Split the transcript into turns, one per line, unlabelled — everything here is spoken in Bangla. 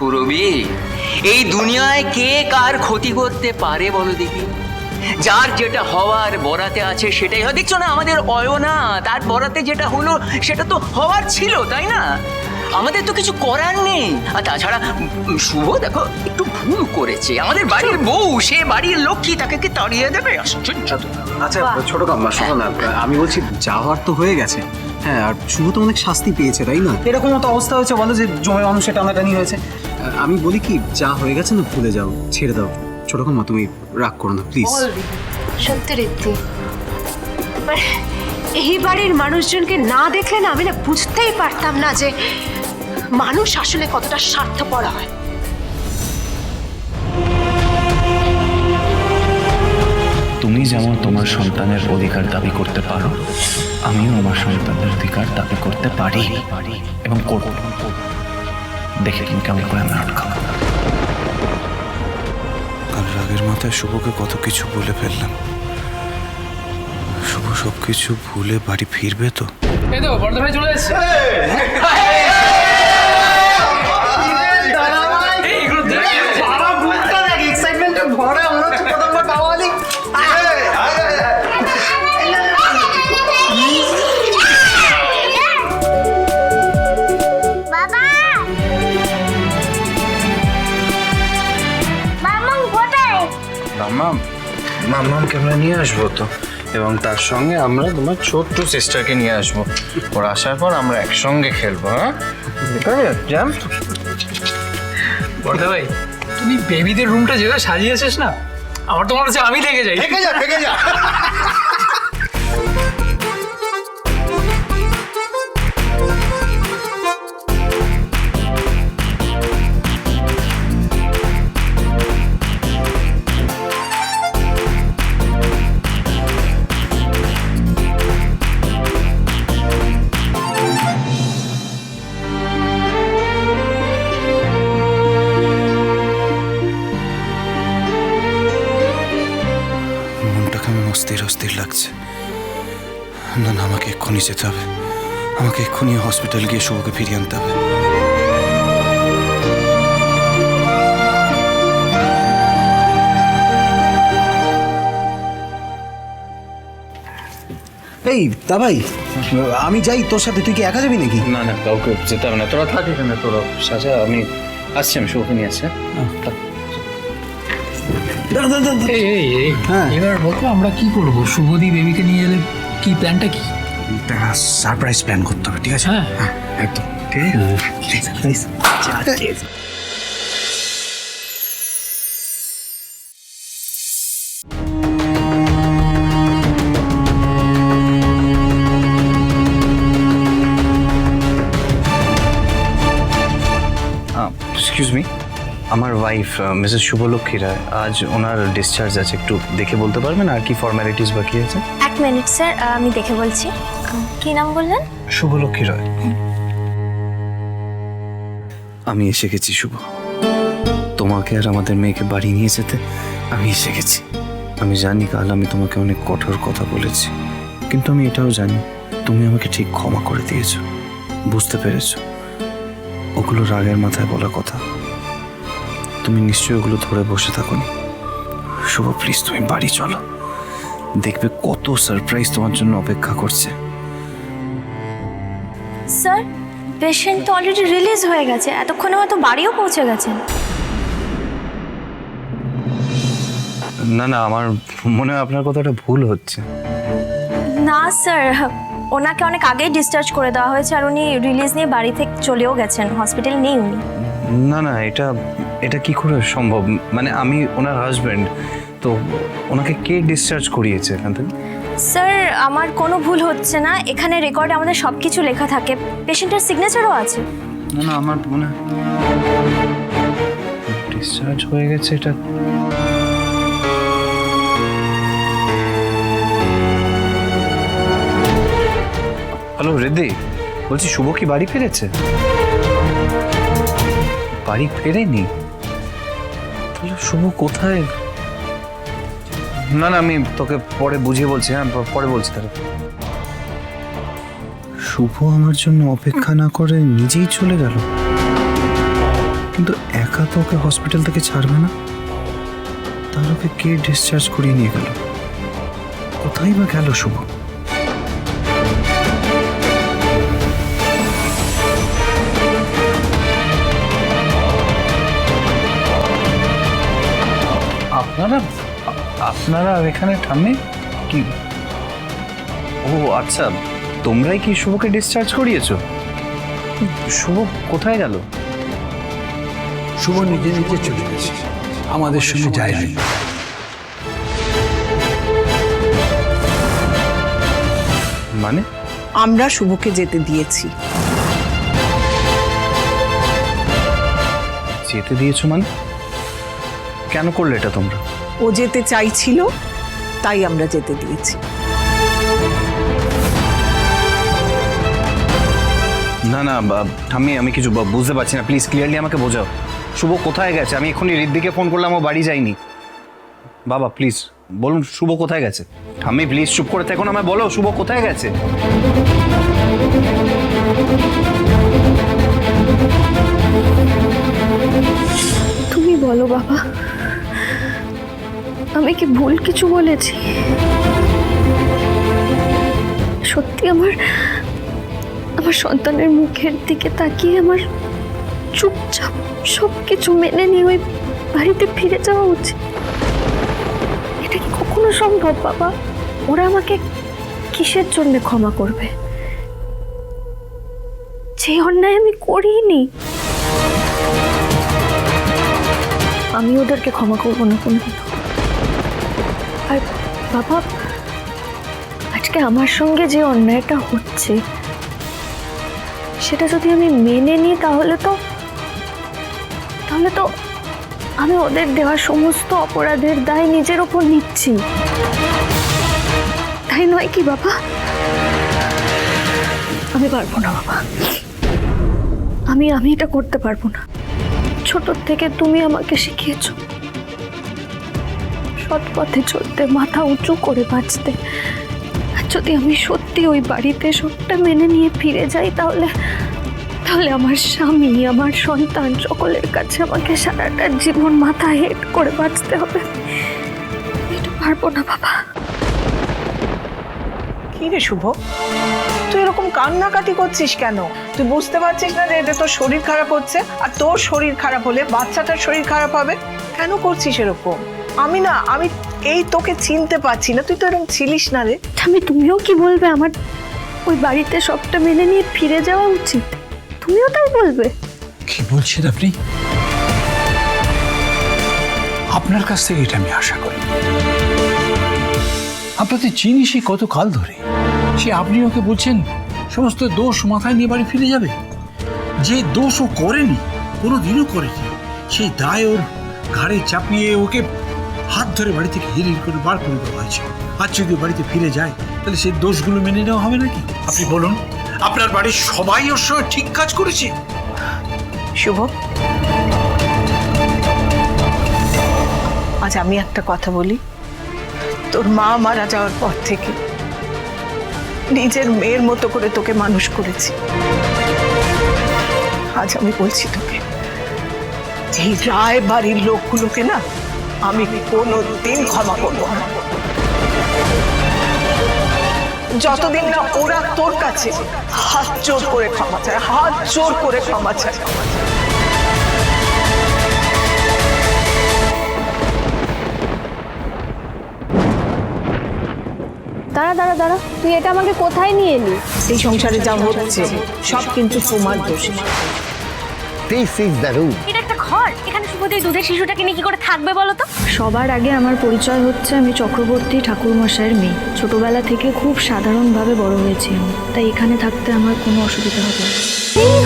সুরভি, এই দুনিয়ায় কে কার ক্ষতি করতে পারে বলো দেখি? যার যেটা হওয়ার বরাতে আছে সেটাই হয়। দেখছো না আমাদের অয়না, তার বরাতে যেটা হলো সেটা তো হওয়ার ছিল, তাই না? আমাদের তো কিছু করার নেই। আর তাছাড়া শুভ দেখো একটু ভুল করেছে, আমাদের বাড়ির বউ, সে বাড়ির লক্ষ্মী, তাকে কি তাড়িয়ে দেবে? আশ্চর্য তো।
আচ্ছা ছোট কাম্মা, শোনো না, আমি বলছি যা হওয়ার তো হয়ে গেছে। হ্যাঁ, আর শুভ তো অনেক শাস্তি পেয়েছে, তাই না? এরকম তো অবস্থা হয়েছে, বলো যে জমে মানুষের টানাটানি হয়েছে। আমি বলি কি, যা হয়ে গেছে না, ভুলে যাও, ছেড়ে দাও। ছোট কাম্মা, তুমি রাগ করো না প্লিজ।
সত্যি রীতি, এই বাড়ির মানুষজনকে না দেখলে না আমি না বুঝতেই পারতাম না যে মানুষ আসলে কতটা স্বার্থপর হয়।
তুমি যেমন তোমার সন্তানের অধিকার দাবি করতে পারো, আমিও আমার সন্তানের অধিকার দাবি করতে পারি এবং করব। দেখে তুমি কেমন করে আমি আটকাবো।
কাল রাগের মাথায় শুভকে কত কিছু বলে ফেললাম। শুভ সব কিছু ভুলে বাড়ি ফিরবে তো?
এই তো বড় ভাই চলে এসেছে।
মাম্মামকে আমরা নিয়ে আসবো তো, এবং তার সঙ্গে আমরা তোমার ছোট্ট সিস্টারকে নিয়ে আসবো। ওরা আসার পর আমরা একসঙ্গে খেলবো। হ্যাঁ, ঠিক আছে জ্যাম।
বড় ভাই, তুমি বেবিদের রুমটা যেভাবে সাজিয়েছিস না, আমার তো মনে হচ্ছে আমি থেকে যাই।
থেকে যা। অস্থির লাগছে। না, আমাকে এক্ষুনি যেতে হবে। আমাকে এক্ষুনি হসপিটাল গিয়ে শুভকে ফিরিয়ে আনতে হবে।
এই দাবাই, আমি যাই তোর সাথে, তুই কি একা যাবি নাকি?
না, কাউকে যেতে হবে না, তোরা থাক এখানে। তোরা সাজা, আমি আসছি, আমি শুভকে নিয়ে আসছি।
হ্যাঁ,
এবার বলতো আমরা কি করবো? শুভদী বেবিকে নিয়ে এলে কি প্ল্যানটা কি?
সারপ্রাইজ প্ল্যান করতে হবে, ঠিক আছে?
হ্যাঁ,
একদম ঠিক আছে।
এক্সকিউজ মি, আমার ওয়াইফ মিসেস শুভলক্ষ্মী রায়, আজ ওনার ডিসচার্জ আছে, একটু দেখে বলতে পারবেন আর কি ফর্মালিটিস বাকি আছে?
এক মিনিট স্যার, আমি দেখে বলছি। কি নাম বললেন?
শুভলক্ষ্মী রায়। আমি এসে গেছি শুভ, তোমাকে আর আমাদের মেয়েকে বাড়ি নিয়ে যেতে আমি এসে গেছি। আমি জানি কাল আমি তোমাকে অনেক কঠোর কথা বলেছি, কিন্তু আমি এটাও জানি তুমি আমাকে ঠিক ক্ষমা করে দিয়েছো, বুঝতে পেরেছো ওগুলো রাগের মাথায় বলা কথা। তুমি নিশ্চয়ই ওগুলো ধরে বসে থাকোনি। শুভ প্লিজ তুমি বাড়ি চলো, দেখবে কত সারপ্রাইজ তোমার জন্য অপেক্ষা করছে।
স্যার, পেশেন্ট তো অলরেডি রিলিজ হয়ে গেছে, এতক্ষণে হয়তো বাড়িও পৌঁছে গেছেন।
না, আমার মনে হয় আপনার কথাটা ভুল হচ্ছে।
না স্যার, ওনাকে অনেক আগেই ডিসচার্জ করে দেওয়া হয়েছে, আর উনি রিলিজ নিয়ে বাড়ি থেকে চলেও গেছেন, হসপিটাল নেই উনি।
না, এটা কি করে সম্ভব? মানে আমি ওনার হাজব্যান্ড, তো ওনাকে কে ডিসচার্জ করিয়েছে এখান থেকে?
স্যার, আমার কোনো ভুল হচ্ছে না, এখানে রেকর্ডে আমাদের সব কিছু লেখা থাকে, পেশেন্টের সিগনেচারও আছে।
না, আমার মনে হয় ডিসচার্জ হয়ে গেছে এটা। হ্যালো রিদ্ধি, বলছি শুভ কি বাড়ি ফিরেছে? বাড়ি ফেরেনি? তাহলে শুভ কোথায়? না, আমি তোকে পরে বুঝিয়ে বলছি। হ্যাঁ, পরে বলছি তাহলে। শুভ আমার জন্য অপেক্ষা না করে নিজেই চলে গেল। কিন্তু একা তো ওকে হসপিটাল থেকে ছাড়বে না। তাহলে ওকে কে ডিসচার্জ করিয়ে নিয়ে গেল? কোথায় বা গেল শুভ?
আপনারা আপনারা এখানে ঠাম্মি কি?
ও আচ্ছা, তোমরাই কি শুভকে ডিসচার্জ করিয়েছো? শুভ কোথায় গেল?
শুভ নিজে নিজে চলে গেছে, আমাদের সঙ্গে যায়নি।
মানে?
আমরা শুভকে যেতে দিয়েছি।
যেতে দিয়েছো মানে? কেন করলে এটা তোমরা?
ও যেতে চাইছিল, তাই আমরা যেতে দিয়েছি।
না না ঠাম্মি, আমি কিছু বুঝতে পারছি না, প্লিজ ক্লিয়ারলি আমাকে বোঝাও। শুভ কোথায় গেছে? আমি এখনই ঋদ্ধিকে ফোন করলাম, ও বাড়ি যায়নি। বাবা প্লিজ বলুন শুভ কোথায় গেছে। ঠাম্মি প্লিজ চুপ করে থাকুন, আমায় বলো শুভ কোথায় গেছে।
তুমি বলো বাবা, আমি কি ভুল কিছু বলেছি? সত্যি আমার সন্তানের মুখের দিকে তাকিয়ে আমার চুপচাপ সব কিছু মেনে নিয়ে ওই বাড়িতে ফিরে যাওয়া উচিত। এটা কি কখনো সম্ভব বাবা? ওরা আমাকে কিসের জন্য ক্ষমা করবে? যে অন্যায় আমি করিনি, আমি ওদেরকে ক্ষমা করবো না কোনোদিন। আর বাবা, আজকে আমার সঙ্গে যে অন্যায়টা হচ্ছে সেটা যদি আমি মেনে নিই তাহলে তো আমি ওদের দেওয়া সমস্ত অপরাধের দায় নিজের ওপর নিচ্ছি, তাই নয় কি বাবা? আমি পারবো না বাবা, আমি এটা করতে পারবো না। ছোট থেকে তুমি আমাকে শিখিয়েছ সৎ পথে চলতে, মাথা উঁচু করে বাঁচতে। আর যদি আমি সত্যি ওই বাড়িতে সবটা মেনে নিয়ে ফিরে যাই তাহলে আমার স্বামী, আমার সন্তান সকলের কাছে আমাকে সারাটা জীবন মাথা হেট করে বাঁচতে হবে। এটা পারবো না বাবা।
কি রে শুভ, তুই এরকম কান্নাকাটি করছিস কেন? তুই বুঝতে পারছিস না যে এটা তোর শরীর খারাপ হচ্ছে? আর তোর শরীর খারাপ হলে বাচ্চাটার শরীর খারাপ হবে। কেন করছিস এরকম? আমি এই তোকে চিনতে পারছি না, তুই তো এরকম ছিলিস না রে।
তুমিও কি বলবে আমার ওই বাড়িতে সবটা মেনে নিয়ে ফিরে যাওয়া উচিত? তুমিও তাই বলবে?
কি বলছেন আপনি? আপনার কাছ থেকে এটা আমি আশা করি। আপনাদের চিনি সে কত কাল ধরে, সে আপনি ওকে বলছেন সমস্ত দোষ মাথায় নিয়ে বাড়ি ফিরে যাবে। যে দোষ ও করেনি, কোনোদিনও করেনি, সেই দায় ওর ঘাড়ে চাপিয়ে ওকে হাত ধরে বাড়ি থেকে হিরির করে বার করে দেওয়া হয়েছে। আর যদি বাড়িতে ফিরে যায় তাহলে সেই দোষগুলো মেনে নেওয়া হবে নাকি? আপনি বলুন, আপনার বাড়ির সবাই ওর সঙ্গে ঠিক কাজ করেছে?
শুভ, আজ আমি একটা কথা বলি। তোর মা মারা যাওয়ার পর থেকে নিজের মেয়ের মতো করে তোকে মানুষ করেছি। আজ আমি বলছি তোকে, এই রায় বাড়ির লোকগুলোকে না আমি কোনোদিন ক্ষমা করবো না, যতদিন না ওরা তোর কাছে হাত জোর করে ক্ষমা চায়, হাত জোর করে ক্ষমা চায়।
দাঁড়া, তুই এটা আমাকে কোথায় নিয়ে এলি?
এই সংসারে যা হচ্ছে সব কিন্তু তোমার দোষ।
এটা একটা ঘর, এখানে শুভদী দুধের শিশুটাকে নিয়ে কি করে থাকবে বলো তো? সবার আগে আমার পরিচয় হচ্ছে, আমি চক্রবর্তী ঠাকুরমশাইয়ের মেয়ে। ছোটবেলা থেকে খুব সাধারণভাবে বড় হয়েছি আমি, তাই এখানে থাকতে আমার কোনো অসুবিধা হবে না।